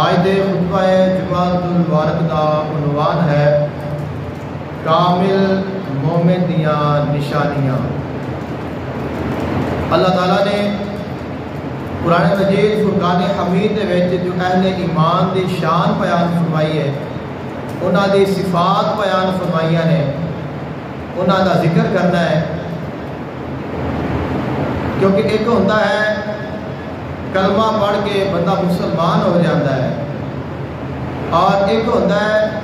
آج دے خطبہ جمعۃ المبارک دا عنوان ہے کامل مومن دیاں نشانیاں۔ اللہ تعالیٰ نے قرآن مجید فرقان حمید دے وچ جو اہل ایمان دی شان بیان فرمائی ہے، انہاں دی صفات بیان فرمائیاں نے، انہاں دا ذکر کرنا ہے، کیونکہ ایک ہوتا ہے کلمہ پڑھ کے بندہ مسلمان ہو جاتا ہے، اور ایک ہوتا ہے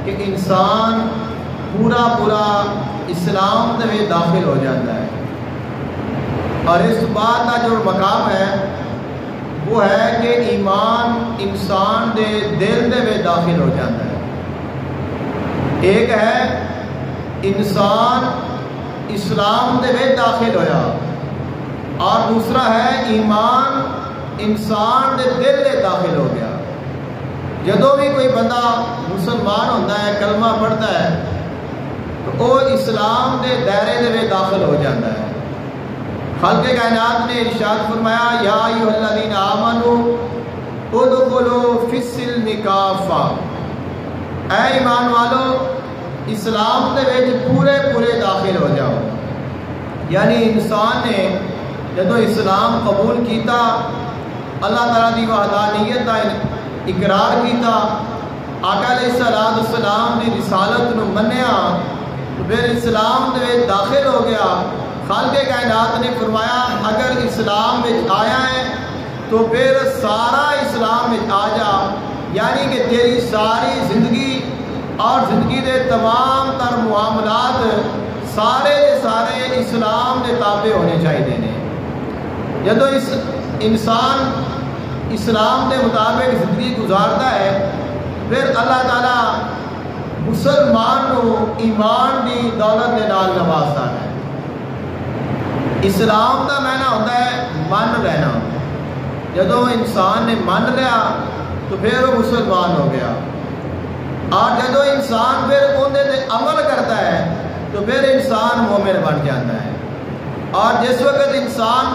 کہ انسان پورا اسلام دے وچ داخل ہو جاتا ہے، اور اس بعد کا جو مقام ہے وہ ہے کہ ایمان انسان دے دل دے وچ داخل ہو جاتا ہے۔ ایک ہے انسان اسلام دے وچ داخل ہویا، اور دوسرا ہے ایمان انسان دے دل دے داخل ہو گیا۔ جدوں بھی کوئی بندہ مسلمان ہوتا ہے، کلمہ پڑھتا ہے، تو وہ اسلام دے دائرے دے وچ داخل ہو جاتا ہے۔ خالق کائنات نے ارشاد فرمایا یا ایھا الذین آمنوا ادخلوا فی السلم کافہ، اے ایمان والو اسلام دے وچ پورے داخل ہو جاؤ۔ یعنی انسان نے جدوں اسلام قبول کیتا، اللہ تعالیٰ دی وحدانیت کا اقرار کیتا، آقا علیہ السلام دی رسالت نو منیا، پھر اسلام دے وچ داخل ہو گیا۔ خالق کائنات نے فرمایا اگر اسلام وچ آیا ہے تو پھر سارا اسلام وچ آ جا، یعنی کہ تیری ساری زندگی اور زندگی دے تمام تر معاملات سارے اسلام دے تابع ہونے چاہیے نے۔ جدو انسان اسلام دے مطابق زندگی گزارتا ہے، پھر اللہ تعالیٰ مسلمان کو ایمان دی دولت دے نال نوازتا ہے۔ اسلام دا معنی ہوتا ہے من لینا، جدو انسان نے من لیا تو پھر وہ مسلمان ہو گیا، اور جدو انسان پھر اندے تے عمل کرتا ہے تو پھر انسان مومن بن جاتا ہے۔ اور جس وقت انسان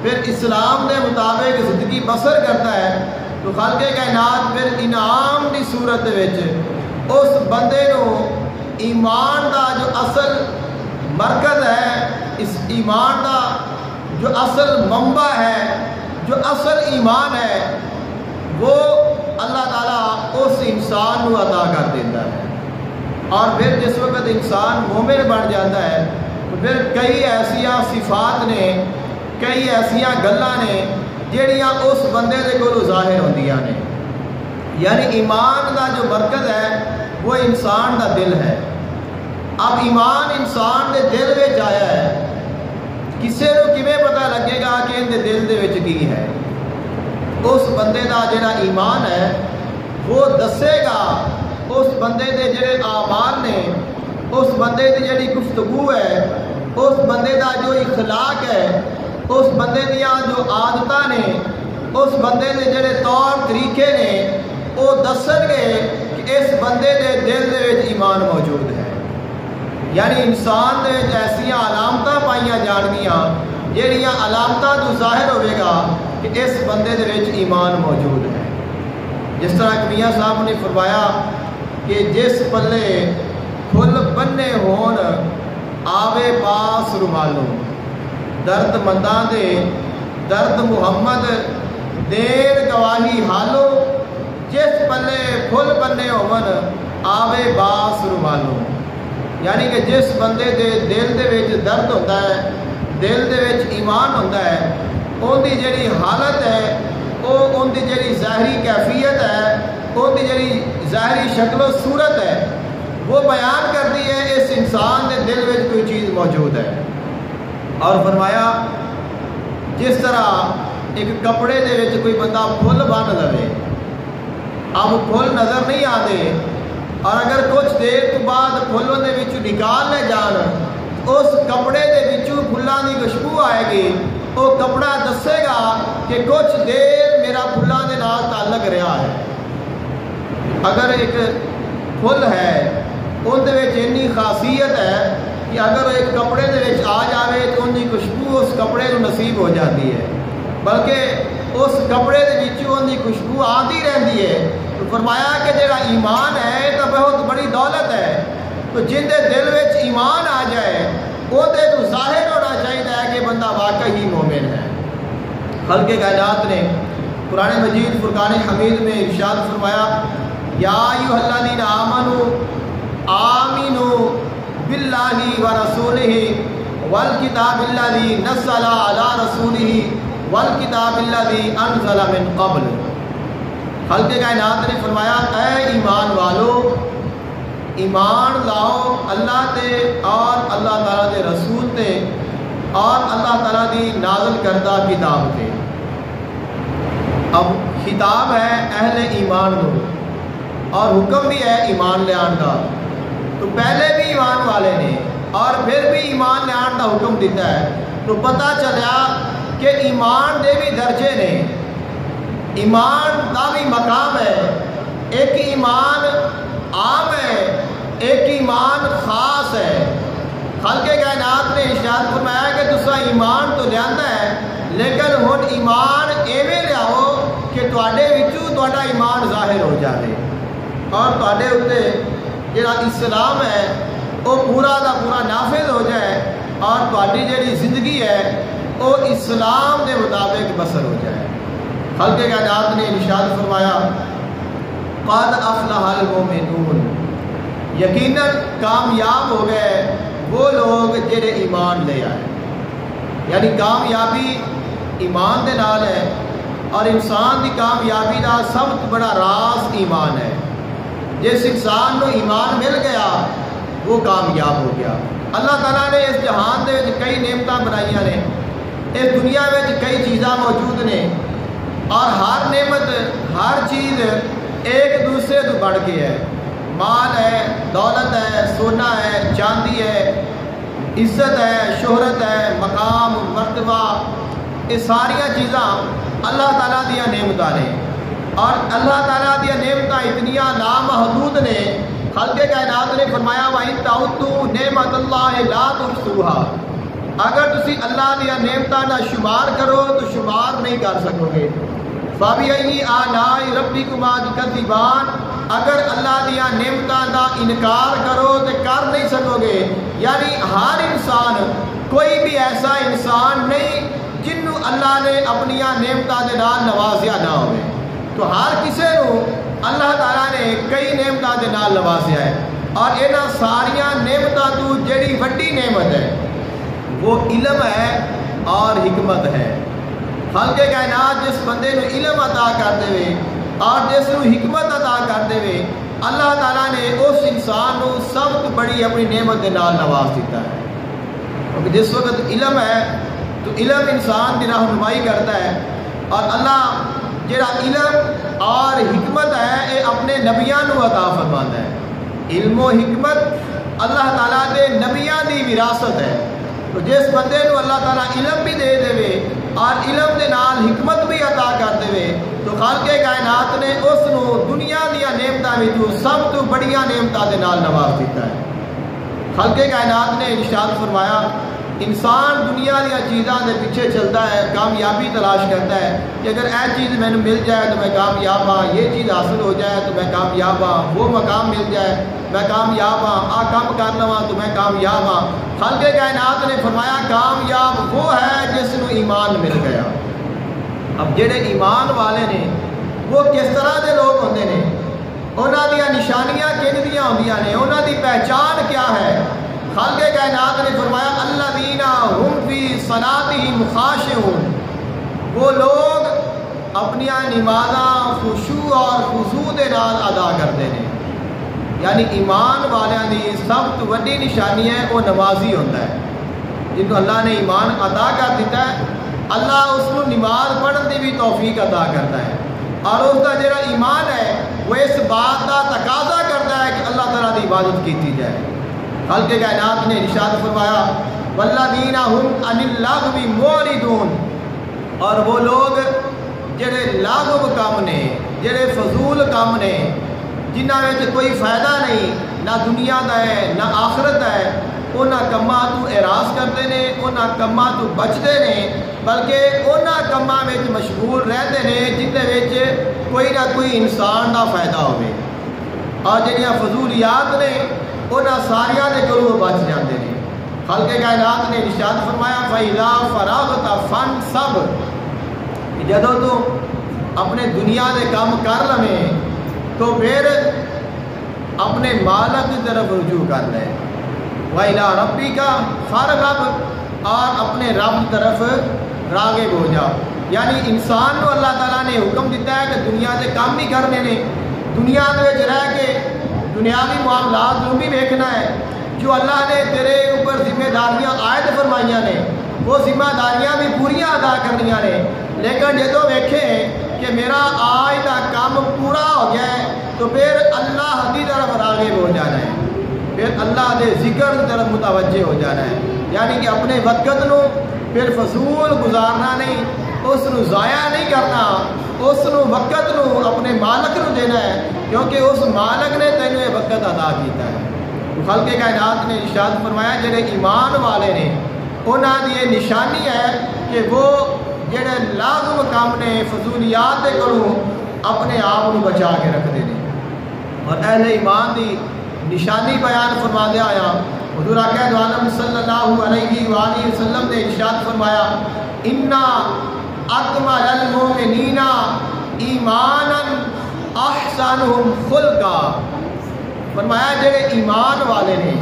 پھر اسلام دے مطابق زندگی بسر کرتا ہے تو خالق کائنات پھر انعام دی صورت وچ اس بندے نو ایمان دا جو اصل مرکز ہے، اس ایمان دا جو اصل منبع ہے، جو اصل ایمان ہے، وہ اللہ تعالیٰ اس انسان نو عطا کر دیتا ہے۔ اور پھر جس وقت انسان مومن بن جاتا ہے تو پھر کئی ایسیاں صفات نے، کئی ایسیاں گلاں نے جہڑیاں اس بندے دے کولوں ظاہر ہوندیاں نے۔ یعنی ایمان دا جو مرکز ہے وہ انسان دا دل ہے۔ اب ایمان انسان دے دل وچ آیا ہے، کسے نو کیویں پتہ لگے گا کہ ان دے دل دے وچ کی ہے؟ اس بندے دا جڑا ایمان ہے وہ دسے گا اس بندے دے جڑے اعمال نے، اس بندے دی جڑی گفتگو ہے، اس بندے دا جو اخلاق ہے، اس بندے دیاں جو عادتاں نے، اس بندے دے جڑے طور طریقے نے، وہ دسن گے کہ اس بندے دے دل دے وچ ایمان موجود ہے۔ یعنی انسان دے وچ ایسیاں علامتاں پائیاں جان گیاں جہڑیاں علامتاں تو ظاہر ہوئے گا کہ اس بندے دے وچ ایمان موجود ہے۔ جس طرح کہ میاں صاحب نے فرمایا کہ جس پلے پھل بننے ہون آوے پاس رومالوں، درد منداں دے درد محمد دین گواہی حالو، جس پلے پھل بننے ہون آوے باس رومالوں۔ یعنی کہ جس بندے دے دل دے وچ درد ہوتا ہے، دل دے وچ ایمان ہوتا ہے، ان دی جڑی حالت ہے، وہ ان دی جڑی ظاہری کیفیت ہے، ان دی جڑی ظاہری شکل و صورت ہے، وہ بیان کرتی ہے اس انسان دے دل وچ کوئی چیز موجود ہے۔ اور فرمایا جس طرح ایک کپڑے دے وچ کوئی بندہ پھل بن لے، اب پھل نظر نہیں آتے، اور اگر کچھ دیر تو بعد پھلوں دے وچوں نکال لے جان، اس کپڑے دے وچوں پھلاں دی خوشبو آئے گی، وہ کپڑا دسے گا کہ کچھ دیر میرا پھلاں دے نال تعلق رہا ہے۔ اگر ایک پھل ہے ان دے وچ اتنی خاصیت ہے کہ اگر ایک کپڑے دے وچ آ جاوے تو ان کی خوشبو اس کپڑے کو نصیب ہو جاتی ہے، بلکہ اس کپڑے دے وچوں ان دی خوشبو آتی رہتی ہے. تو فرمایا کہ جڑا ایمان ہے تو بہت بڑی دولت ہے. تو جن دے دل وچ ایمان آ جائے وہ تو ظاہر ہونا چاہیے کہ بندہ واقعی مومن ہے. خلق کائنات نے قرآن مجید فرقان حمید میں ارشاد فرمایا یا ایھا الذین آمنوا آمنوا باللہ ورسولہ والکتاب الذی نزل علی رسولہ والکتاب الذی انزل من قبل. خلق کائنات نے فرمایا اے ایمان والو ایمان لاؤ اللہ تے اور اللہ تعالیٰ دے رسول تے اور اللہ تعالیٰ دی نازل کردہ کتاب تے. اب خطاب ہے اہل ایمان کو اور حکم بھی ہے ایمان لے آن کا. تو پہلے بھی ایمان والے نے اور پھر بھی ایمان لے آن کا حکم دیتا ہے. تو پتہ چلا کہ ایمان دے بھی درجے نے, ایمان کا بھی مقام ہے. ایک ایمان عام ہے, ایک ایمان خاص ہے. خالق کائنات نے ارشاد فرمایا کہ تسا ایمان تو لیاندہ ہے لیکن ہن ایمان ایویں لیاؤ کہ تواڈے وچوں تواڈا ایمان ظاہر ہو جائے اور تواڈے اوتے جڑا اسلام ہے وہ پورا دا پورا نافذ ہو جائے اور تواڈی جڑی زندگی ہے وہ اسلام دے مطابق بسر ہو جائے. خالق کائنات نے ارشاد فرمایا قد افلح المؤمنون, یقیناً کامیاب ہو گئے وہ لوگ جڑے ایمان لے آئے. یعنی کامیابی ایمان دے نال ہے اور انسان دی کامیابی دا سب تو بڑا راز ایمان ہے. جس انسان کو ایمان مل گیا وہ کامیاب ہو گیا. اللہ تعالیٰ نے اس جہان دے وچ کئی نعمتیں بنائیاں نے, اس دنیا وچ کئی چیزاں موجود نے اور ہر نعمت ہر چیز ایک دوسرے تو بڑھ کے ہے. مال ہے, دولت ہے, سونا ہے, چاندی ہے, عزت ہے, شہرت ہے, مقام, مرتبہ, یہ ساریا چیزاں اللہ تعالیٰ دیا نعمتیں نے اور اللہ تعالیٰ دیا نعمتیں اتنیاں لامحدود نے. خالق کائنات نے فرمایا وَإِن تَعُدُّوا نِعْمَتَ اللَّهِ لَا تُحْصُوهَا, اگر تسی اللہ دیا نعمتاں نہ شمار کرو تو شمار نہیں کر سکو گے. فَبِأَيِّ آلَاءِ رَبِّكُمَا تُكَذِّبَانِ, اگر اللہ دیا نعمتاں دا انکار کرو تو کر نہیں سکو گے. یعنی ہر انسان, کوئی بھی ایسا انسان نہیں جنوں اللہ نے اپنی نعمتاں دے نال نوازیا نہ ہوئے. تو ہر کسے نو اللہ تعالیٰ نے کئی نعمتاں دے نال نوازیا ہے اور انہاں ساریاں نعمتاں تو جڑی وڈی نعمت ہے وہ علم ہے اور حکمت ہے. خالق کائنات جس بندے نو علم عطا کر دے اور جس نو حکمت عطا کر دے اللہ تعالیٰ نے اس انسان نو سب تو بڑی اپنی نعمت دے نال نواز دیتا ہے. کیونکہ جس وقت علم ہے تو علم انسان کی رہنمائی کرتا ہے اور اللہ جڑا علم اور حکمت ہے یہ اپنے نبیاں نو عطا فرماتا ہے. علم و حکمت اللہ تعالیٰ دے نبیاں دی وراثت ہے. تو جس بندے نو اللہ تعالیٰ علم بھی دے دے اور علم دے نال حکمت بھی عطا کر دے تو خالق کائنات نے اس نو دنیا دیا نعمتاں وچوں سب تو بڑیاں نعمتاں دے نال نواز دیتا ہے. خالق کائنات نے ارشاد فرمایا انسان دنیا دیا چیزاں دے پیچھے چلتا ہے, کامیابی تلاش کرتا ہے کہ اگر اے چیز میں مل جائے تو میں کامیاب ہاں, یہ چیز حاصل ہو جائے تو میں کامیاب ہاں, وہ مقام مل جائے میں کامیاب ہاں, آ کام کر لواں تو میں کامیاب ہاں. خالق کائنات نے فرمایا کامیاب وہ ہے جس نو ایمان مل گیا. اب جڑے ایمان والے نے وہ کس طرح دے لوگ ہوندے نے, انہاں دیا نشانیاں کن دیاں ہوندیاں نے, انہاں دی پہچان کیا ہے. خالق کائنات نے فرمایا الذین ھم فی صلاتہم خاشعون, وہ لوگ اپنی نمازاں خشوع اور خضوع دے نال ادا کرتے ہیں. یعنی ایمان والیاں دی سب تو وڈی نشانی ہے وہ نمازی ہوتا ہے. جنہوں اللہ نے ایمان عطا کر دیتا ہے اللہ اس کو نماز پڑھن دی بھی توفیق عطا کرتا ہے اور اس کا جڑا ایمان ہے وہ اس بات کا تقاضا کرتا ہے کہ اللہ تعالیٰ کی عبادت کی جائے. خالق کائنات نے ارشاد فرمایا والذین ھم عن اللغو معرضون, اور وہ لوگ جڑے لاغو کام نے, جڑے فضول کام نے, جنہاں وچ کوئی فائدہ نہیں نہ دنیا دا ہے نہ آخرت ہے, انہاں کماں تو اعراض کرتے ہیں, انہاں کماں تو بچتے ہیں بلکہ انہاں کماں وچ مشغول رہندے نے جہدے وچ کوئی نہ کوئی انسان دا فائدہ ہوے، اور جہاں فضولیات نے انہاں ساریاں دے کولوں بچ جاندے نے۔ خالق کائنات نے ارشاد فرمایا فَإِذَا فَرَغْتَ فَانْصَبْ، جدوں تو اپنے دنیا دے کام کر لویں تو پھر اپنے مالک کی طرف رجوع کر لے، وَإِلَىٰ رَبِّكَ فَارْغَب، اور اپنے رب کی طرف راغب ہو جا۔ یعنی انسان کو اللہ تعالیٰ نے حکم دیتا ہے کہ دنیا دے کام ہی کرنے نے، دنیا دے رہ کے دنیاوی معاملات کو بھی دیکھنا ہے۔ جو اللہ نے تیرے اوپر ذمہ داریاں عائد فرمائیاں نے وہ ذمہ داریاں بھی پوریاں ادا کرنیاں نے، لیکن جدوں ویکھیں کہ میرا آج کا کام پورا ہو گیا ہے تو پھر اللہ کی طرف راغب ہو جانا ہے، پھر اللہ دے ذکر کی طرف متوجہ ہو جانا ہے۔ یعنی کہ اپنے وقت نو پھر فضول گزارنا نہیں، اس نو ضائع نہیں کرنا، اس نو وقت نو اپنے مالک نو دینا ہے، کیونکہ اس مالک نے تینوں یہ وقت ادا کیتا ہے۔ خالق کائنات نے ارشاد فرمایا جڑے ایمان والے نے انہاں دی یہ نشانی ہے کہ وہ جڑے لازم کام نے فضولیات دے کولوں اپنے آپ کو بچا کے رکھتے ہیں۔ اور اہل ایمان دی نشانی بیان فرما دیا آیا، حضور آقا دو عالم صلی اللہ علیہ وآلہ وسلم نے ارشاد فرمایا اِنَّا اَکْمَلَ الْمُؤْمِنِينَ ایمانًا احسنہم خلقا، فرمایا جڑے ایمان والے نے،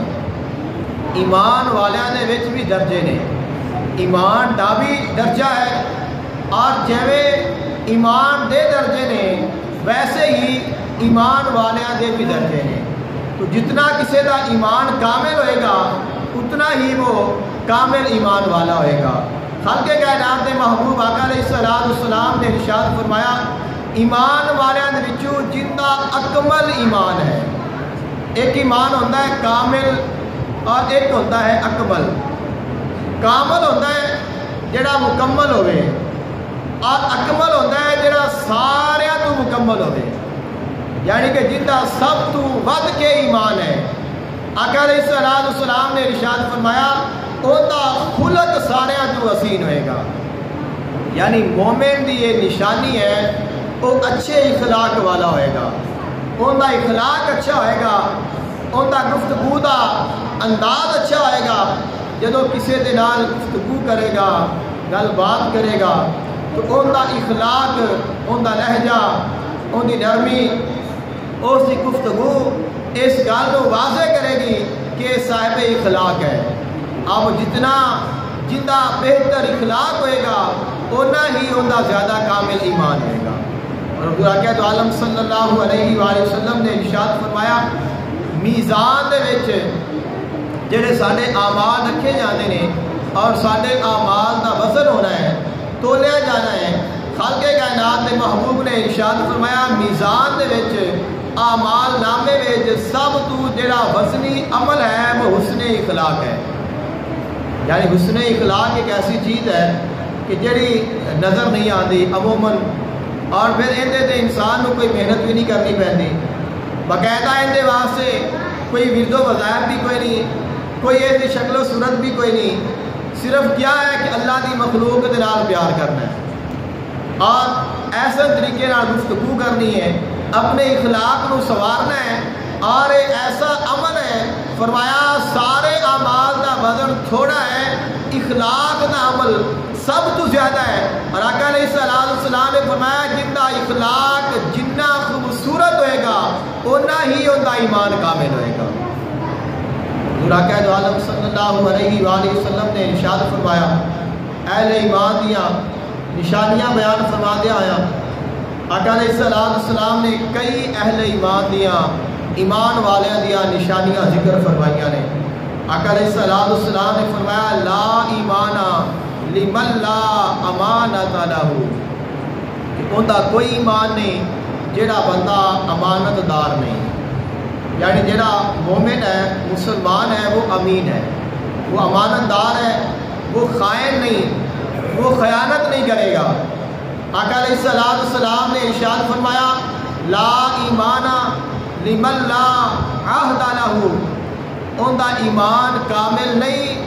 ایمان والیاں دے وچ بھی درجے نے، ایمان دا بھی درجہ ہے، اور جویں ایمان دے درجے نے ویسے ہی ایمان والیاں دے بھی درجے نے۔ تو جتنا کسی دا ایمان کامل ہوئے گا اتنا ہی وہ کامل ایمان والا ہوئے گا۔ خالق کائنات دے محبوب آقا علیہ السلام نے ارشاد فرمایا ایمان والیاں دے وچوں جن دا اکمل ایمان ہے، ایک ایمان ہوتا ہے کامل اور ایک ہوتا ہے اکمل۔ کامل ہوتا ہے جڑا مکمل ہوئے، اور اکمل ہوتا ہے جڑا سارے تو مکمل ہوئے، یعنی کہ جن کا سب تو ود کے ایمان ہے۔ آقا علیہ السلام نے ارشاد فرمایا ان کا خلق سارے تو حسین ہوئے گا، یعنی مومن دی یہ نشانی ہے وہ اچھے اخلاق والا ہوئے گا، ان کا اخلاق اچھا ہوئے گا، ان کا گفتگو کا انداز اچھا ہوئے گا۔ جدو کسی دے نال گفتگو کرے گا، گل بات کرے گا تو ان کا اخلاق، ان کا لہجہ، ان کی نرمی، اس کی گفتگو اس گل کو واضح کرے گی کہ صاحب اخلاق ہے۔ اب جتنا جنہ بہتر اخلاق ہوئے گا اتنا ہی ان کا زیادہ کامل ایمان ہوئے گا۔ اور حضور آقا دو عالم صلی اللہ علیہ وآلہ وسلم نے ارشاد فرمایا میزان دے وچ جڑے سارے اعمال رکھے جاتے ہیں اور سارے اعمال دا وزن ہونا ہے، تولیا جانا ہے۔ خالق کائنات کے محبوب نے ارشاد فرمایا میزان دے وچ اعمال نامے وچ سب تو جڑا وزنی عمل ہے وہ حسن اخلاق ہے۔ یعنی حسن اخلاق ایک ایسی چیز ہے کہ جڑی نظر نہیں آتی عموماً، اور پھر اندر انسان کو کوئی محنت بھی نہیں کرنی پہنتی، باقاعدہ اندر واسطے کوئی ورد و وظائف بھی کوئی نہیں، کوئی ایسی شکل و صورت بھی کوئی نہیں، صرف کیا ہے کہ اللہ کی مخلوق کے نال پیار کرنا ہے اور ایسے طریقے نال گفتگو کرنی ہے، اپنے اخلاق کو سنوارنا ہے، اور ایسا عمل ہے فرمایا سارے اعمال کا وزن تھوڑا ہے، اخلاق کا عمل سب تو زیادہ ہے۔ اور آقا علیہ السلام نے فرمایا جن کا اخلاق جنہ خوبصورت ہوئے گا اتنا ہی ان کا ایمان کامل ہوئے گا۔ حضور آقا دو عالم صلی اللہ علیہ وآلہ وسلم نے ارشاد فرمایا اہل ایمان دیاں نشانیاں بیان فرما دیا آیا۔ آقا علیہ السلام نے کئی اہل ایمان دیاں ایمان والیاں دیاں نشانیاں ذکر فرمائیاں نے۔ آقا علیہ السلام نے فرمایا لا ایمانا لمن لا امانت لہ، کہ ان کا کوئی ایمان نہیں جڑا بندہ امانت دار نہیں، یعنی جڑا مومن ہے مسلمان ہے وہ امین ہے، وہ امانت دار ہے، وہ خائن نہیں، وہ خیانت نہیں کرے گا۔ آقا علیہ السلام نے ارشاد فرمایا لا ایمان لمن لا عہد لہ، ان کا ایمان کامل نہیں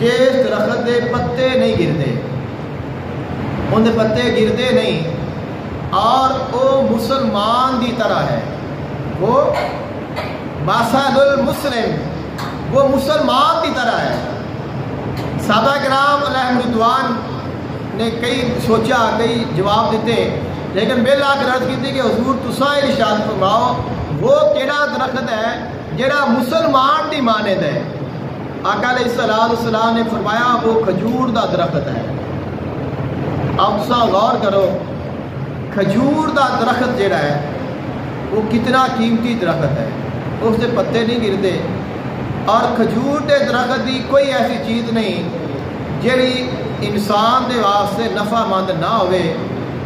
جس درخت کے پتے نہیں گرتے، اندر پتے گرتے نہیں، اور وہ مسلمان دی طرح ہے، وہ مثل المسلم، وہ مسلمان کی طرح ہے۔ صحابہ کرام علیہم رضوان نے کئی سوچا، کئی جواب دیتے، لیکن بالآخر عرض کی کہ حضور تساں ارشاد فرماؤ وہ کیڑا درخت ہے جڑا مسلمان دی مانند ہے؟ آقا علیہ السلام نے فرمایا وہ کھجور دا درخت ہے۔ اب تساں غور کرو، کھجور دا درخت جڑا ہے وہ کتنا قیمتی درخت ہے، اس کے پتے نہیں گرتے، اور کھجور کے درخت کی کوئی ایسی چیز نہیں جیڑی انسان دے واسطے نفع مند نہ ہوئے،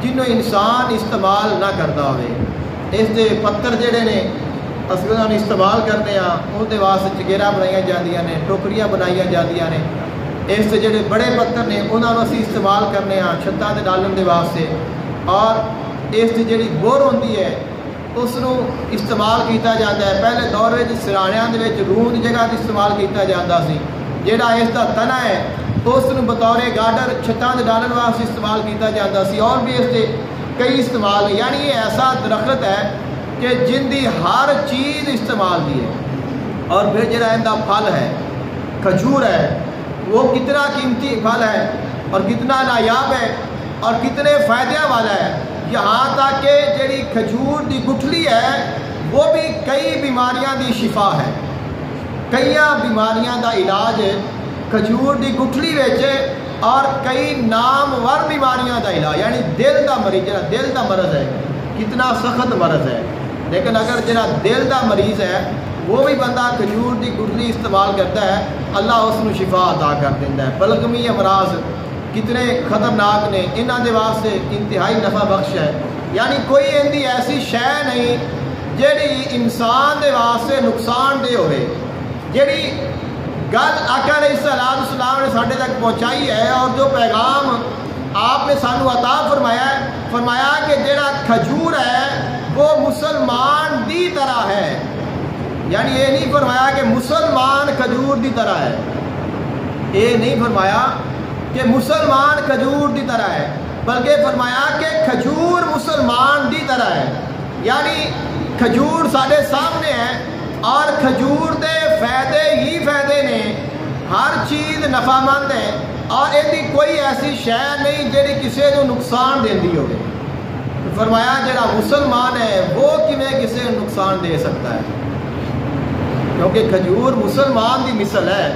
جنوں انسان استعمال نہ کرتا ہوئے۔ اس دے پتر جڑے نے اصل استعمال کرتے ہیں، اس دے واسطے چگیرا بنائی جاندیاں نے، ٹوکریاں بنائی جاندیاں نے۔ اس دے جڑے بڑے پتر نے انہوں نے اسی استعمال کرنے ہیں چھتاں تے ڈالن دے واسطے، اور اس دی جڑی بور ہوندی ہے اس نو استعمال کیتا جاتا ہے۔ پہلے دور میں سرانیاں دے وچ روح دی جگہ تے استعمال کیتا جاتا سی، جڑا اس دا تنا ہے اس نو بطور گارڈر چھتاں تے ڈالن واسطے استعمال کیتا جاتا سی، اور بھی اس دے کئی استعمال، یعنی یہ ایسا درخت ہے کہ جن دی ہر چیز استعمال دی ہے۔ اور پھر جڑا ان دا پھل ہے کھجور ہے، وہ کتنا قیمتی پھل ہے اور کتنا نایاب ہے اور کتنے فائدے والا ہے، یہاں تک کہ جڑی کھجور دی گٹھلی ہے وہ بھی کئی بیماریاں دی شفا ہے، کئی بیماریاں دا علاج کھجور دی گٹھلی وچ، اور کئی نامور بیماریاں دا علاج، یعنی دل دا مریض، جڑا دل دا مرض ہے، کتنا سخت مرض ہے، لیکن اگر جڑا دل دا مریض ہے وہ بھی بندہ کھجور دی گٹھلی استعمال کرتا ہے، اللہ اس نو شفا عطا کر دیتا ہے۔ بلغمی امراض کتنے خطرناک نے، انہاں دے واسطے انتہائی نفع بخش ہے، یعنی کوئی ان دی ایسی شے نہیں جیڑی انسان دے واسطے نقصان دہ ہوئے۔ جیڑی گل آقا علیہ السلام نے ساڈے تک پہنچائی ہے اور جو پیغام آپ نے سانو عطا فرمایا کہ جیڑا کھجور ہے وہ مسلمان دی طرح ہے، یعنی یہ نہیں فرمایا کہ مسلمان کھجور دی طرح ہے، یہ نہیں فرمایا کہ مسلمان کھجور دی طرح ہے، بلکہ فرمایا کہ کھجور مسلمان دی طرح ہے، یعنی کھجور سارے سامنے ہے اور کھجور دے فائدے ہی فائدے نے، ہر چیز نفع مند ہے، اور یہ کوئی ایسی شے نہیں جیڑی کسی کو نقصان دیندی ہوگی۔ فرمایا جڑا مسلمان ہے وہ کیویں کسی کو نقصان دے سکتا ہے، کیونکہ کھجور مسلمان دی مثل ہے،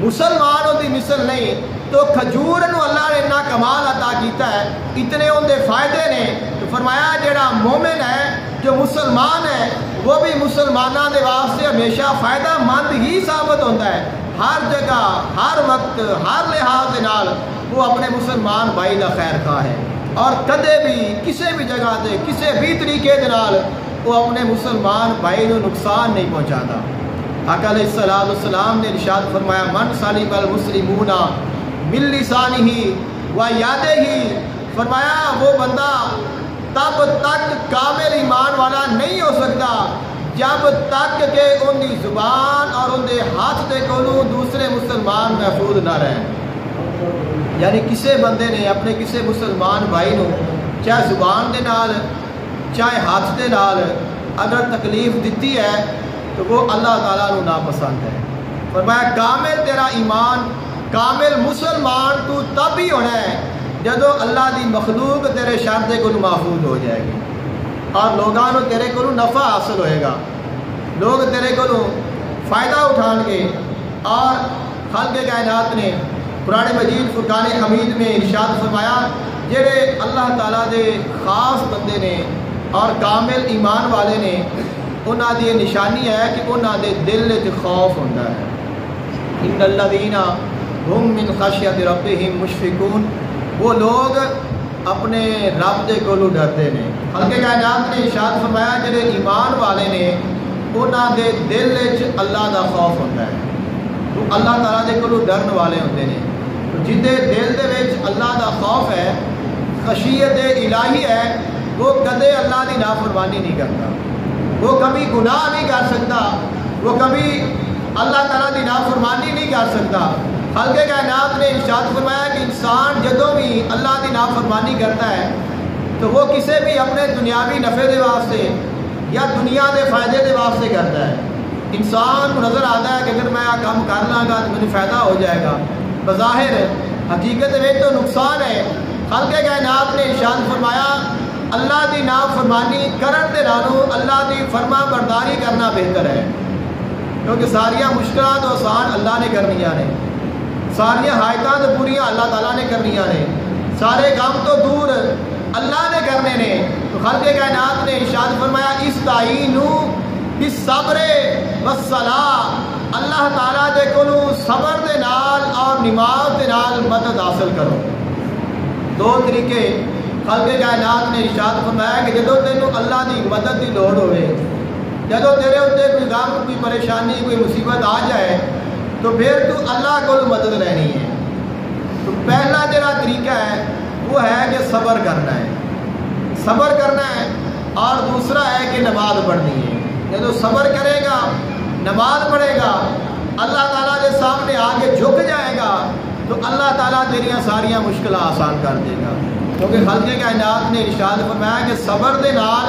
مسلمانوں دی مثل نہیں، تو کھجور نو اللہ نے اتنا کمال عطا کیتا ہے، اتنے ان دے فائدے نے۔ تو فرمایا جڑا مومن ہے جو مسلمان ہے وہ بھی مسلمانوں دے واسطے ہمیشہ فائدہ مند ہی ثابت ہوتا ہے، ہر جگہ ہر وقت ہر لحاظ دے نال وہ اپنے مسلمان بھائی دا خیر خواہ ہے، اور کدے بھی کسی بھی جگہ تے کسی بھی طریقے دے نال وہ اپنے مسلمان بھائی نو نقصان نہیں پہنچاتا۔ آقا علیہ السلام نے ارشاد فرمایا من سلم المسلمون من لسانہ و یدہ، فرمایا وہ بندہ تب تک کامل ایمان والا نہیں ہو سکتا جب تک کہ ان کی زبان اور ان کے ہاتھ دے کولوں دوسرے مسلمان محفوظ نہ رہیں، یعنی کسی بندے نے اپنے کسی مسلمان بھائی نو چاہے زبان دے نال چاہے ہاتھ دے نال اگر تکلیف دیتی ہے تو وہ اللہ تعالیٰ نو ناپسند ہے۔ فرمایا کامل تیرا ایمان، کامل مسلمان تو تب ہی ہونا ہے جدو اللہ دی مخلوق تیرے شر دے کولوں محفوظ ہو جائے گی، اور لوگاں نو تیرے کولوں نفع حاصل ہوئے گا، لوگ تیرے کولوں فائدہ اٹھان گے۔ اور خالق کائنات نے قرآن مجید فرقان حمید میں ارشاد فرمایا جڑے اللہ تعالیٰ دے خاص بندے نے اور کامل ایمان والے نے، انہاں دی نشانی ہے کہ انہاں دے دل وچ خوف ہوندا ہے۔ ان الذین ہم من خشیۃ ربہم مشفقون، وہ لوگ اپنے رب دے کولوں ڈرتے ہیں۔ خالق کائنات نے ارشاد فرمایا جڑے ایمان والے نے انہاں دے دل وچ اللہ دا خوف ہوتا ہے، وہ اللہ تعالیٰ دے کولوں ڈرن والے ہوتے ہیں۔ جن دے دل دے وچ اللہ دا خوف ہے، خشیت الہی ہے، وہ کدے اللہ دی نافرمانی نہیں کرتا، وہ کبھی گناہ نہیں کر سکتا، وہ کبھی اللہ تعالیٰ دی نافرمانی نہیں کر سکتا، خالق کائنات نے ارشاد فرمایا کہ انسان جدوں بھی اللہ کی نافرمانی کرتا ہے تو وہ کسی بھی اپنے دنیاوی نفع دے واسطے یا دنیا دے فائدے دے واسطے کرتا ہے. انسان کو نظر آتا ہے کہ اگر میں کام کر لاں گا تو مجھے فائدہ ہو جائے گا، بظاہر حقیقت میں تو نقصان ہے. خالق کائنات نے ارشاد فرمایا اللہ دی نافرمانی کرن دے نالوں اللہ دی فرما برداری کرنا بہتر ہے، کیونکہ ساریاں مشکلات آسان اللہ نے کرنیاں نے، ساریاں حاجتاں تو پوریاں اللہ تعالیٰ نے کرنیاں نے، سارے غم تو دور اللہ نے کرنے نے. تو خالق کائنات نے ارشاد فرمایا استعینوا بالصبر والصلاۃ، اللہ تعالیٰ دے کولوں صبر دے نال اور نماز دے نال مدد حاصل کرو. دو طریقے خالق کائنات نے ارشاد فرمایا کہ جدوں تینوں اللہ دی مدد دی لوڑ ہوئے، جدوں تیرے اتنے کوئی غم کوئی پریشانی کوئی مصیبت آ جائے تو پھر تو اللہ کو مدد لینی ہے. تو پہلا جڑا طریقہ ہے وہ ہے کہ صبر کرنا ہے، صبر کرنا ہے، اور دوسرا ہے کہ نماز پڑھنی ہے. جب صبر کرے گا نماز پڑھے گا اللہ تعالیٰ کے سامنے آگے جھک جائے گا تو اللہ تعالیٰ تیریاں ساریاں مشکلات آسان کر دے گا، کیونکہ خالق کائنات نے ارشاد فرمایا کہ صبر دے نال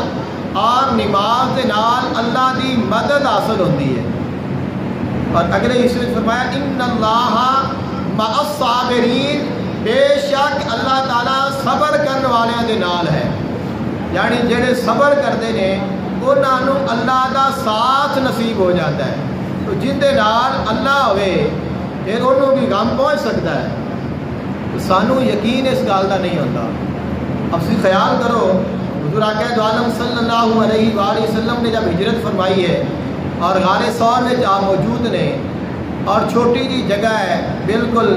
اور نماز دے نال اللہ دی مدد حاصل ہوتی ہے. اور اگلے حصے میں فرمایا ان اللہ مع الصابرین، بے شک اللہ تعالیٰ صبر کرنے والوں دے نال ہے. یعنی جڑے صبر کرتے ہیں انہوں اللہ دا ساتھ نصیب ہو جاتا ہے. تو جن دے نال اللہ ہوئے پھر انہوں بھی غم پہنچ سکتا ہے. تو سانو یقین اس گل کا نہیں ہوتا. اب تسی خیال کرو حضور آقا دو عالم صلی اللہ علیہ وآلہ وسلم نے جب ہجرت فرمائی ہے اور غار ثور میں آپ موجود نے اور چھوٹی جی جگہ ہے بالکل،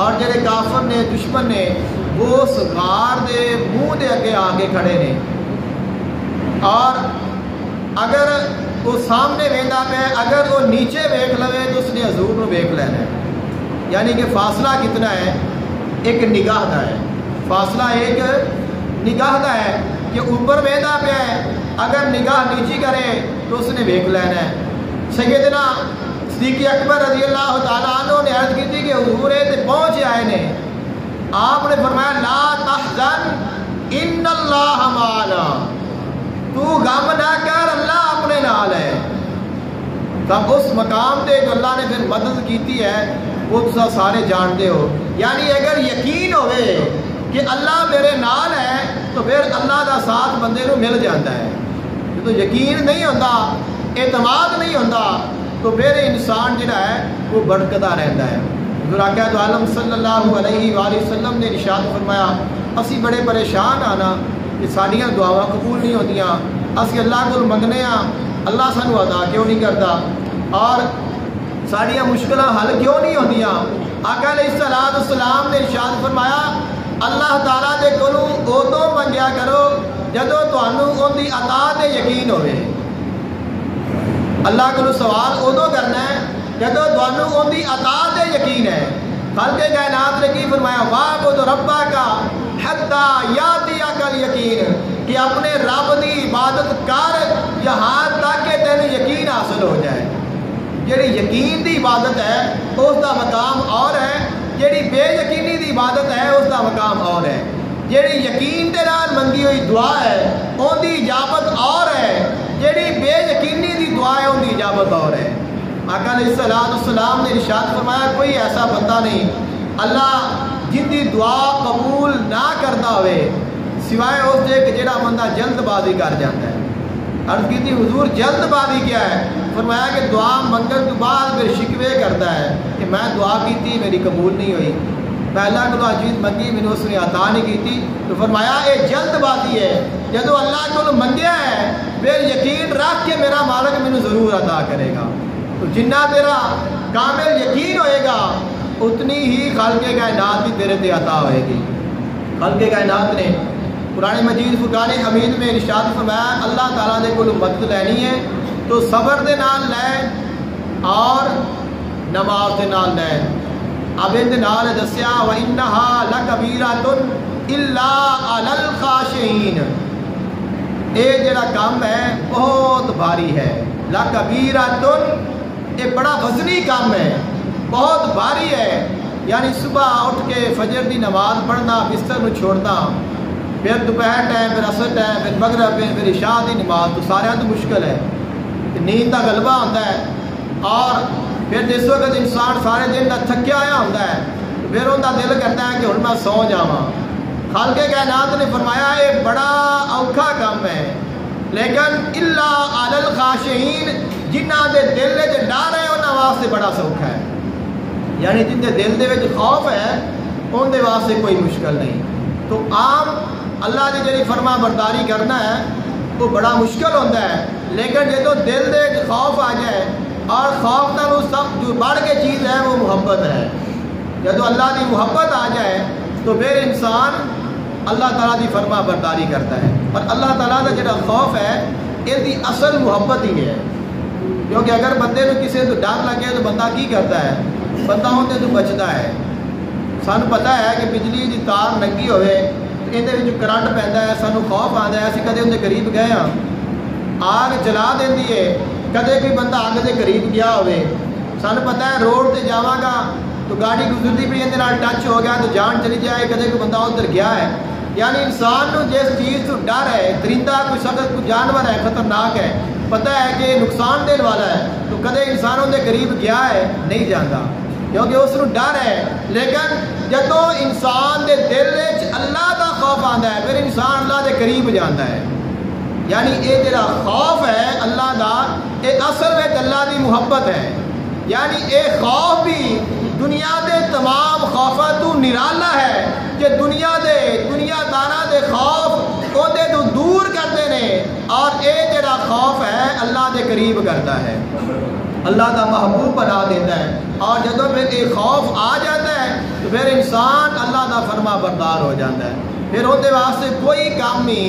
اور جڑے کافر نے دشمن نے وہ اس غار دے منہ دے اگے آ کے کھڑے نے، اور اگر وہ سامنے ویندا پہ اگر وہ نیچے ویکھ لوے تو اس نے حضور نو ویکھ لینا ہے. یعنی کہ فاصلہ کتنا ہے؟ ایک نگاہ دا ہے. فاصلہ ایک نگاہ دا ہے کہ اوپر ویندا پہ ہے، اگر نگاہ نیچی کرے تو اس نے ویکھ لینا ہے. سیدنا صدیق اکبر رضی اللہ تعالیٰ عنہ نے عرض کی تھی کہ حضور تے پہنچ آئے نے، آپ نے فرمایا لا تحزن ان اللہ معنا، تو غم نہ کر اللہ اپنے نال ہے. تب اس مقام تے جو اللہ نے پھر مدد کیتی ہے وہ تسا سارے جانتے ہو. یعنی اگر یقین ہوئے کہ اللہ میرے نال ہے تو پھر اللہ دا ساتھ بندے نو مل جاتا ہے. تو یقین نہیں ہوتا، اعتماد نہیں ہوتا تو پھر انسان جڑا ہے وہ بھٹکتا رہتا ہے. حضور آقا دو عالم صلی اللہ علیہ وآلہ وسلم نے ارشاد فرمایا اسی بڑے پریشان آنا کہ ساڈیاں دعاواں قبول نہیں ہوندیاں، اسی اللہ کو منگنے ہاں اللہ سانو عطا کیوں نہیں کرتا، اور ساڈیاں مشکلاں حل کیوں نہیں ہوندیاں. آقا علیہ الصلوۃ والسلام نے ارشاد فرمایا اللہ تعالیٰ دے کولوں ادوں منگیا کرو جدوں تانوں اون دی عطا تے یقین ہوئے. اللہ کو سوال ادو کرنا ہے جدوں تانوں اون دی عطا تے یقین ہے. خالق کائنات نے کی فرمایا واعبد ربک حتی یاتیک الیقین، کہ اپنے رب دی عبادت کر یہاں تک کہ تینوں یقین حاصل ہو جائے. جیڑی یقین دی عبادت ہے اس دا مقام اور ہے، جیڑی بے یقینی دی عبادت ہے اس دا مقام اور ہے. جیڑی یقین دے نال منگی ہوئی دعا ہے اون دی اجابت اور ہے، جیڑی بے یقینی دی دعا ہے ان دی اجابت اور ہے. آقا علیہ السلام نے ارشاد فرمایا کوئی ایسا بندہ نہیں اللہ جن دی دعا قبول نہ کرتا ہوئے سوائے اس دے کہ جڑا بندہ جلد بازی کر جاتا ہے. عرض کی تھی حضور جلد بازی کیا ہے؟ فرمایا کہ دعا منگن تو بعد پھر شکوے کرتا ہے کہ میں دعا کی تھی میری قبول نہیں ہوئی، میں اللہ کو چیز منگی میں نے اس نے عطا نہیں کی تھی. تو فرمایا یہ جلد بازی ہے، جدو اللہ کو منگیا ہے پھر یقین رکھ کے میرا مالک مجھے ضرور عطا کرے گا. تو جنہ تیرا کامل یقین ہوئے گا اتنی ہی خالق کائنات بھی تیرے تے عطا ہوئے گی. خالق کائنات نے قرآن مجید فرقان حمید میں ارشاد فرمایا اللہ تعالیٰ دے کول مدد لینی ہے تو صبر دے نال لے اور نماز دے نال لے. اب ان دے نال دسیا وَإِنَّهَا لَكَبِيرَةٌ إِلَّا عَلَى الْخَاشِعِينَ، اے جڑا کام ہے بہت بھاری ہے. لَكَبِيرَةٌ، یہ بڑا وزنی کام ہے. بہت بھاری ہے. یعنی صبح اٹھ کے فجر کی نماز پڑھنا، بستر میں چھوڑنا، پھر دوپہر ٹائم، پھر عصر ٹائم، پھر مغرب، پھر عشاء کی نماز، تو سارے تو مشکل ہے. نیند کا غلبہ ہوتا ہے. اور پھر جس وقت انسان سارے دن کا تھکیا ہوا ہوتا ہے پھر ان کا دل کرتا ہے کہ ہوں میں سو جاواں. خالق کائنات نے فرمایا یہ بڑا اوکھا کام ہے، لیکن الا علی الخاشعین، جنہ دے دل وچ ڈر ہے انہاں واسطے بڑا سوکھا ہے. یعنی جن دے دل دے وچ خوف ہے ان دے واسطے کوئی مشکل نہیں. تو عام اللہ کی جڑی فرما برداری کرنا ہے وہ بڑا مشکل ہوتا ہے، لیکن جدو دل دے وچ خوف آ جائے، اور خوف نالوں سب جو بڑھ کے چیز ہے وہ محبت ہے. جدو اللہ کی محبت آ جائے تو پھر انسان اللہ تعالیٰ کی فرما برداری کرتا ہے. اور اللہ تعالیٰ کا جڑا خوف ہے یہ دی اصل محبت ہی ہے. کیونکہ اگر بندے کو کسی تو ڈر لگے تو بندہ کی کرتا ہے؟ بندہ ہوتے تو بچتا ہے. سانو پتہ ہے کہ بجلی کی تار ننگی ہوئے تو یہ کرنٹ پہنتا ہے، سانو خوف آتا ہے. اسی کدے اندر قریب گئے ہاں، آگ جلا دینی ہے. کدے کوئی بندہ آگ کے قریب گیا ہوئے، سانو پتہ ہے روڈ سے جاواں گا تو گاڑی گزرتی پی اندر ٹچ ہو گیا تو جان چلی جائے. کدے کوئی بندہ ادھر گیا ہے. یعنی انسان کو جس چیز تو ڈر ہے، درندہ کوئی شخص کوئی جانور ہے خطرناک ہے، پتہ ہے کہ نقصان دینے والا ہے، تو کدے انسانوں کے قریب گیا ہے نہیں جانا کیونکہ اس کو ڈر ہے. لیکن جدو انسان کے دل وچ اللہ کا خوف آتا ہے پھر انسان اللہ کے قریب جاتا ہے. یعنی یہ جڑا خوف ہے اللہ کا یہ اصل میں اللہ کی محبت ہے. یعنی یہ خوف بھی دنیا دے تمام خوفاں تو نرالا ہے کہ دنیا داراں دے خوف اودے تو دور کرتے ہیں، اور یہ جڑا خوف ہے اللہ کے قریب کرتا ہے، اللہ کا محبوب بنا دیتا ہے. اور جب پھر یہ خوف آ جاتا ہے تو پھر انسان اللہ کا فرما بردار ہو جاتا ہے. پھر اندر واسطے کوئی کام ہی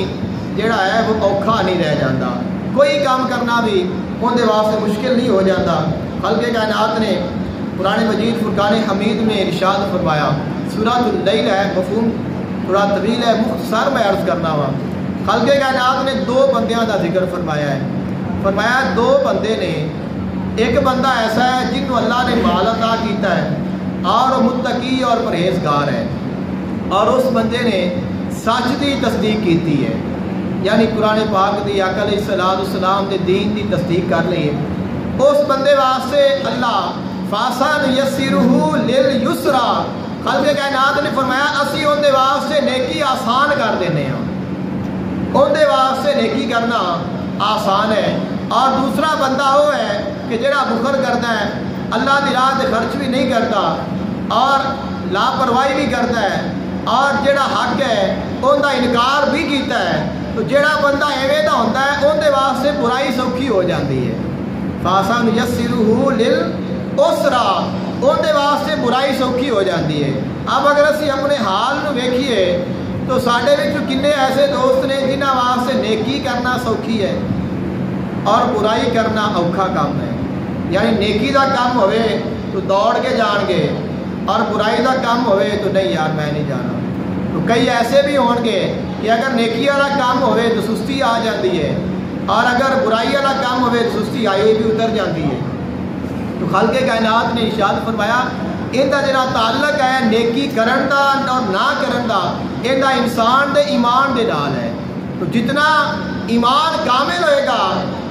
جڑا ہے وہ اوکھا نہیں رہ جاتا، کوئی کام کرنا بھی اندر واسطے مشکل نہیں ہو جاتا. خالق کائنات نے قرآن مجید فرقان حمید میں ارشاد فرمایا، سورۃ اللیل ہے، مفہوم تھوڑا طویل ہے، مختصر میں عرض کرنا ہوا. خالق کائنات نے دو بندیاں کا ذکر فرمایا ہے. فرمایا دو بندے نے، ایک بندہ ایسا ہے جن کو اللہ نے مال عطا کیتا ہے اور وہ متقی اور پرہیزگار ہے، اور اس بندے نے سچ کی تصدیق کیتی ہے. یعنی قرآن پاک دی آقا علیہ السلام دے دین دی تصدیق کر لی ہے. اس بندے واسطے اللہ فاسن یسرہ للیسرا، خالق کائنات نے فرمایا اسی اندے واسطے نیکی آسان کر دینے ہیں. اندے واسطے نیکی کرنا آسان ہے. اور دوسرا بندہ وہ ہے کہ جڑا بخل کرتا ہے، اللہ کی راہ سے خرچ بھی نہیں کرتا اور لاپرواہی بھی کرتا ہے، اور جڑا حق ہے ان کا انکار بھی کیتا ہے. تو جڑا بندہ ایویں دا ہوتا ہے اندے واسطے برائی سوکھی ہو جاتی ہے. فاسن یسرہ للعسرا، اندے واسطے برائی سوکھی ہو جاتی ہے. اب اگر اسی اپنے حال نو ویکھیے تو ساڈے وچ کنے ایسے دوست نے جنہاں واسطے نیکی کرنا سوکھی ہے اور برائی کرنا اوکھا کام ہے. یعنی نیکی دا کام ہوئے تو دوڑ کے جان گے، اور برائی دا کام ہوئے تو نہیں یار میں نہیں جانا. تو کئی ایسے بھی ہون گے کہ اگر نیکی والا کام ہوئے تو سستی آ جاتی ہے، اور اگر برائی والا کام ہوئے تو سستی آئی بھی اتر جاتی ہے. تو خالق کائنات نے ارشاد فرمایا ان کا جڑا تعلق ہے نیکی کرن دا اور نہ کرن دا، ان کا انسان دے ایمان دے نال ہے. تو جتنا ایمان کامل ہوئے گا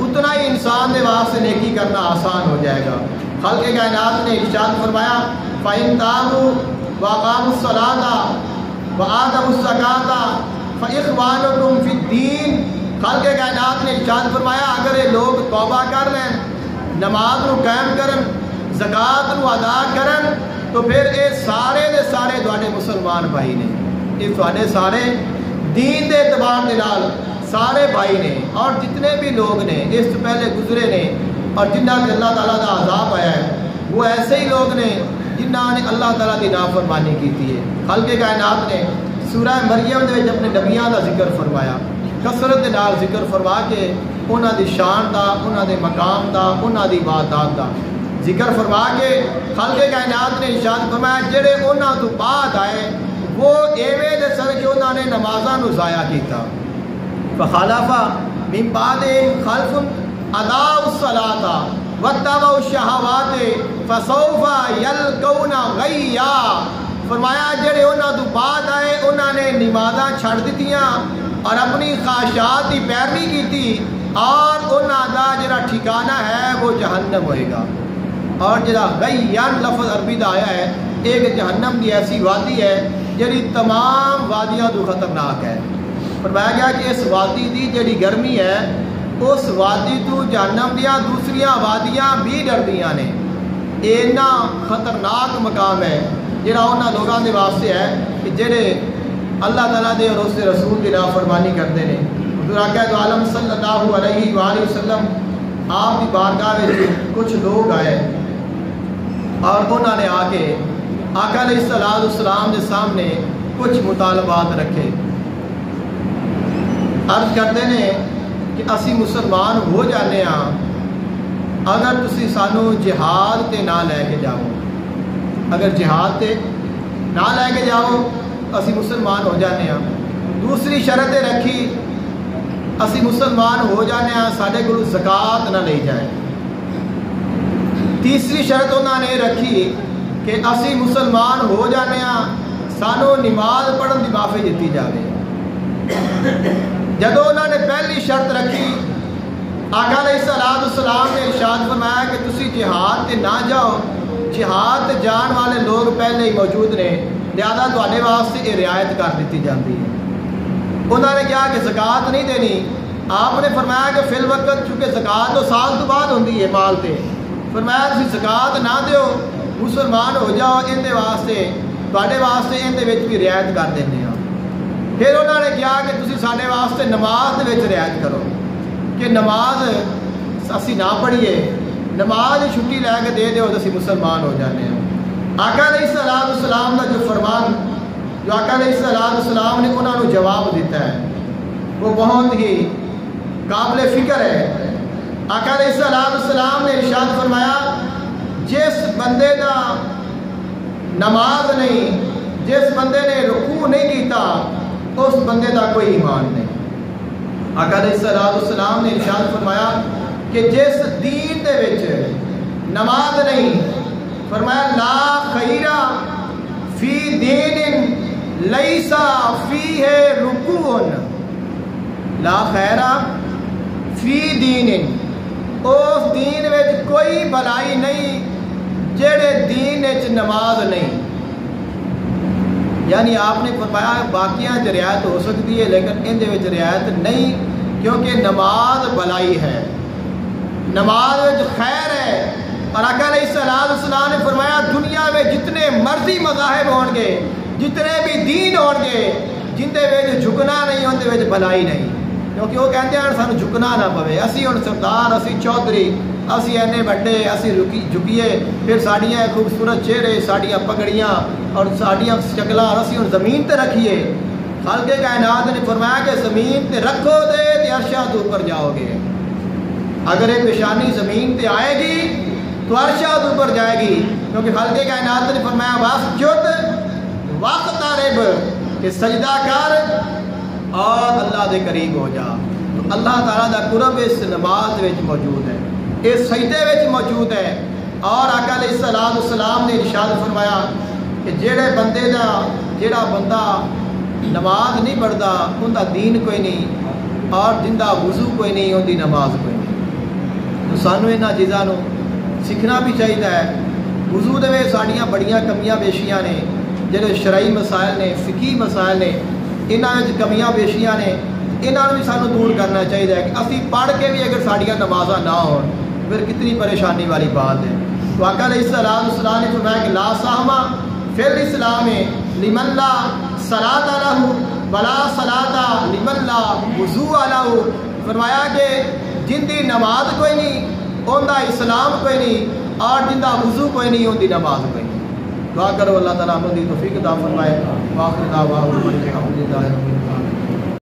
اتنا ہی انسان دے واسطے نیکی کرنا آسان ہو جائے گا. خالق کائنات نے ارشاد فرمایا فَإِن تَابُوا وَأَقَامُوا الصَّلَاةَ وَآتَوُا الزَّكَاةَ فَإِخْوَانُكُمْ فِي الدِّينِ. خالق کائنات نے ارشاد فرمایا اگر یہ لوگ توبہ کر لیں، نماز کو قائم کرن، زکات کو ادا کرن، تو پھر یہ سارے دے سارے تواڈے مسلمان بھائی نے، یہ تواڈے سارے دین دے اعتبار دے نال سارے بھائی نے. اور جتنے بھی لوگ نے اس سے پہلے گزرے نے اور جنہاں سے اللہ تعالیٰ کا عذاب آیا ہے وہ ایسے ہی لوگ نے جنہاں نے اللہ تعالیٰ کی نافرمانی کی ہے. خالق کائنات نے سورہ مریم دے وچ اپنے نبیاں کا ذکر فرمایا، کثرت نال ذکر فرما کے انہاں دی شان دا، انہاں دے مقام دا، انہاں دی عبادات دا ذکر فرما کے خالق کائنات نے ارشاد فرمایا جڑے انہاں تو بعد آئے وہ ایویں دے سن کہ انہاں نے نمازاں نو ضائع کیتا. فخلف من بعدهم خلف اضاعوا الصلاۃ وَاتَّبَعُوا الشَّهَوَاتِ فَسَوْفَ يَلْقَوْنَ غَيًّا، فرمایا جڑے انہاں تو بعد آئے انہاں نے نمازاں چھڑ دتیاں اور اپنی خواہشات کی پیروی کی اور انہاں دا جڑا ٹھکانہ ہے وہ جہنم ہوئے گا۔ اور جڑا غیّان لفظ عربی دا آیا ہے ایک جہنم کی ایسی وادی ہے جڑی تمام وادیاں تو خطرناک ہے۔ فرمایا گیا کہ اس وادی دی جڑی گرمی ہے اس وادی تو جہنم دیاں دوسریاں وادیاں بھی ڈردیاں نے۔ اینا خطرناک مقام ہے جڑا انہاں لوگاں دے واسطے ہے کہ جڑے اللہ تعالیٰ دے اور اس دے رسول کی نافرمانی کرتے ہیں۔ حضور آقا دو عالم صلی اللہ علیہ وآلہ وسلم آپ کی بارگاہ میں کچھ لوگ آئے اور انہوں نے آ کے آقا علیہ السلام کے سامنے کچھ مطالبات رکھے۔ عرض کرتے ہیں کہ اسی مسلمان ہو جانے ہاں اگر تسی سانو جہاد تے نہ لے کے جاؤ، اگر جہاد تے نہ لے کے جاؤ اسی مسلمان ہو جانے ہاں۔ دوسری شرط رکھی اسی مسلمان ہو جانے ہاں ساڈے کول زکات نہ لئی جائے۔ تیسری شرط انہوں نے رکھی کہ اسی مسلمان ہو جانے ہاں سانو نماز پڑھن دی معافی دیتی جائے۔ جدو انہوں نے پہلی شرط رکھی آقا علیہ السلام نے ارشاد فرمایا کہ تسی جہاد تے نہ جاؤ، جہاد تے جان والے لوگ پہلے ہی موجود نے لہذا تواڈے واسطے یہ رعایت کر دیتی جاتی ہے۔ انہوں نے کہا کہ زکات نہیں دینی، آپ نے فرمایا کہ فی الوقت چونکہ زکات تو سال تو بعد ہوندی ہے مال تے، فرمایا تسی زکات نہ دیو مسلمان ہو جاؤ، ان دے واسطے تواڈے واسطے ان دے وچ بھی رعایت کر دینے ہاں۔ پھر انہوں نے کہا کہ تسی ساڈے واسطے نماز دے وچ رعایت کرو کہ نماز اسی نہ پڑھیے، نماز چھٹی لے کے دے دیو تو اسی مسلمان ہو جانے ہیں۔ آقا علیہ السلام کا جو فرمان جو آقا علیہ السلام نے انہوں نے جواب دیتا ہے وہ بہت ہی قابل فکر ہے۔ آقا علیہ السلام نے ارشاد فرمایا جس بندے دا نماز نہیں، جس بندے نے رکوع نہیں کیتا اس بندے دا کوئی ایمان نہیں۔ آقا علیہ السلام نے ارشاد فرمایا کہ جس دین دے وچ نماز نہیں، فرمایا لا خیرہ فی دین لیسا فیہ رکوع، لا خیرہ فی دین، اس دین وچ کوئی بھلائی نہیں جڑے دین وچ نماز نہیں۔ یعنی آپ نے فرمایا باقیاں چ رعایت ہو سکتی ہے لیکن ان دے وچ رعایت نہیں، کیونکہ نماز بھلائی ہے، نماز وچ خیر ہے۔ اور آقا علیہ السلام نے فرمایا دنیا میں جتنے مرضی مذاہب ہون گے، جتنے بھی دین ہون گے، جن دے وچ جھکنا نہیں ان دے وچ بھلائی نہیں، کیونکہ وہ کہتے ہیں سانو جھکنا نہ پوے، اسی ہن سردار، اسی چودھری، اسی اینے بڑے، اسی جھکیے، پھر ساڈیاں خوبصورت چہرے، ساڈیاں پگڑیاں اور ساڈیاں شکلاں اسی ہن زمین تے رکھیے۔ خالق کائنات نے فرمایا کہ زمین تے رکھو دے تے عرشاں تو اوپر جاؤ گے، اگر ایک نشانی زمین تے آئے گی تو عرشاں تو اوپر جائے گی، کیونکہ خالق کائنات نے فرمایا واسجد واقترب کہ سجدہ کر اور اللہ دے قریب ہو جا۔ تو اللہ تعالیٰ دا قرب اس نماز وچ موجود ہے، اس سجدے وچ موجود ہے۔ اور آقا علیہ السلام نے ارشاد فرمایا کہ جیڑا بندہ نماز نہیں پڑھتا ان دا دین کوئی نہیں، اور جن دا وضو کوئی نہیں ان دی نماز کوئی نہیں۔ تو سانو انہاں چیزاں نو سیکھنا بھی چاہیے ہے۔ وضو دے وچ ساڈیاں بڑیاں کمیاں بیشیاں نے، جڑے شرعی مسائل نے، فقہی مسائل نے، انہاں وچ کمیاں بیشیاں نے، انہاں بھی سانو دور کرنا چاہیے کہ اسی پڑھ کے بھی اگر ساڈیاں نمازاں نہ ہون پھر کتنی پریشانی والی بات ہے۔ تو آقا علیہ السلام نے فرمایا کہ لا سہما فی الاسلام لمن لا صلاۃ لہ ولا صلاۃ لمن لا وضوء لہ، فرمایا کہ جن دی نماز کوئی نہیں ان دا اسلام کوئی نہیں، اور جن دا وضو کوئی نہیں ان دی نماز کوئی نہیں۔ دعا کرو اللہ تعالیٰ ہمیں توفیق عطا فرمائے۔ واخر دعوانا الحمد للہ رب العالمین۔